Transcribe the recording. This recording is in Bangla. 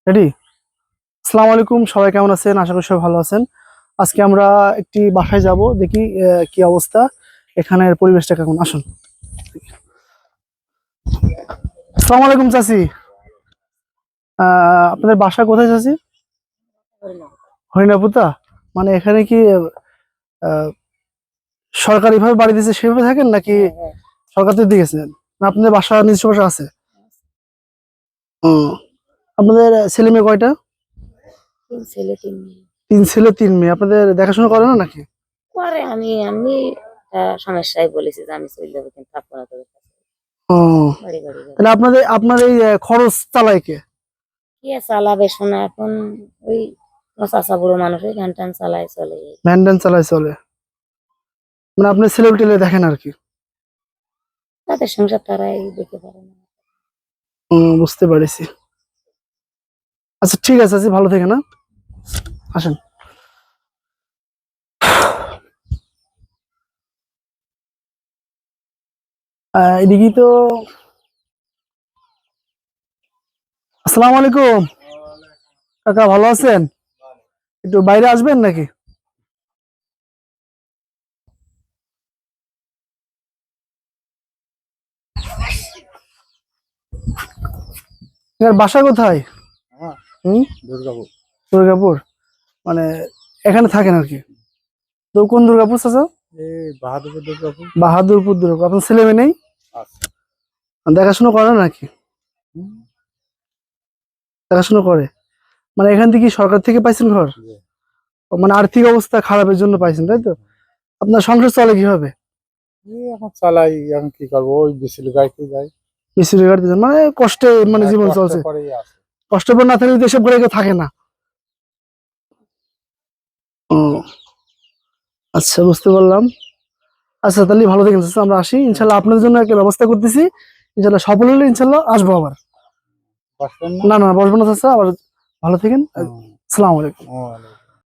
রেডি। আসসালামু আলাইকুম, সবাই কেমন আছেন? আশা করি সবাই ভালো আছেন। আজকে আমরা একটি বাসায় যাব, দেখি কি অবস্থা, এখানের পরিবেশটা কেমন। আসুন। আসসালামু আলাইকুম চাচি। আপনাদের বাসা কোথায় চাচি? হরিণাপুতা। মানে এখানে কি আহ সরকারি ভাবে বাড়ি দিয়েছে সেভাবে থাকেন নাকি সরকার থেকে দিয়ে গেছেন? না আপনাদের বাসা নিজস্ব বাসা আছে? ও, আপনাদের ছেলে মেয়ে কয়টা? তিন ছেলে তিন মেয়ে। 3 ছেলে 3 মেয়ে। আপনাদের দেখাশোনা করে না নাকি? পরে আমি সমস্যায় বলেছি যে আমি চলে যাবো, কিন্তু থাকবো না তোদের কাছে। ও, বাড়ি বাড়ি বাড়ি তাহলে আপনার এই খরচ চালায় কে? কি আর চালাবে শোনা এখন? ওই চাষা বুড়ো মানুষ ওই ঘ্যান ট্যান চালায় চলে এই। ভ্যান ট্যান চালায় চলে? মানে আপনার ছেলে টেলে দেখেন আর কি? তাদের সংসার তারাই দেখতে পারে না। বুঝতে পারছি। আচ্ছা ঠিক আছে, আচ্ছা ভালো থেকে না, আসেন। এদিকে তো। আসসালামু আলাইকুম কাকা, ভালো আছেন? একটু বাইরে আসবেন নাকি? আপনার বাসা কোথায়? হুম, দুর্গাপুর। দুর্গাপুর। মানে এখানে থাকেন আর কি? তো কোন দুর্গাপুর চাচা? এই বাহাদুরপুর দুর্গাপুর। বাহাদুরপুর দুর্গাপুর। আপনার ছেলে মেয়ে নেই? আচ্ছা। দেখাশোনা করে নাকি? দেখাশোনা করে। মানে এখান থেকে কি সরকার থেকে পাইছেন ঘর? জি। ও, মানে আর্থিক অবস্থা খারাপের জন্য পাইছেন তাই তো? আপনার সংসার চলে কিভাবে? এই এখন চালাই, এখন কি করবো, ওই বিচুল গাইতে যাই। মিস্ত্রি গাড়িতে যান? মানে কষ্টে মানে জীবন কষ্ট চলছে। করেই আছে। কষ্ট করে না থাকলে তো এসব করে কেউ থাকে না। ও, আচ্ছা বুঝতে পারলাম। আচ্ছা তাহলে ভালো থাকেন চাচা, আমরা আসি ইনশাল্লাহ। আপনাদের জন্য একটা ব্যবস্থা করতেছি, ইনশাল্লাহ সফল হলে ইনশাল্লাহ আসবো আবার। বসবেন না না, বসবো না চাচা, আবার ভালো থাকেন। না? আসসালামু আলাইকুম। ও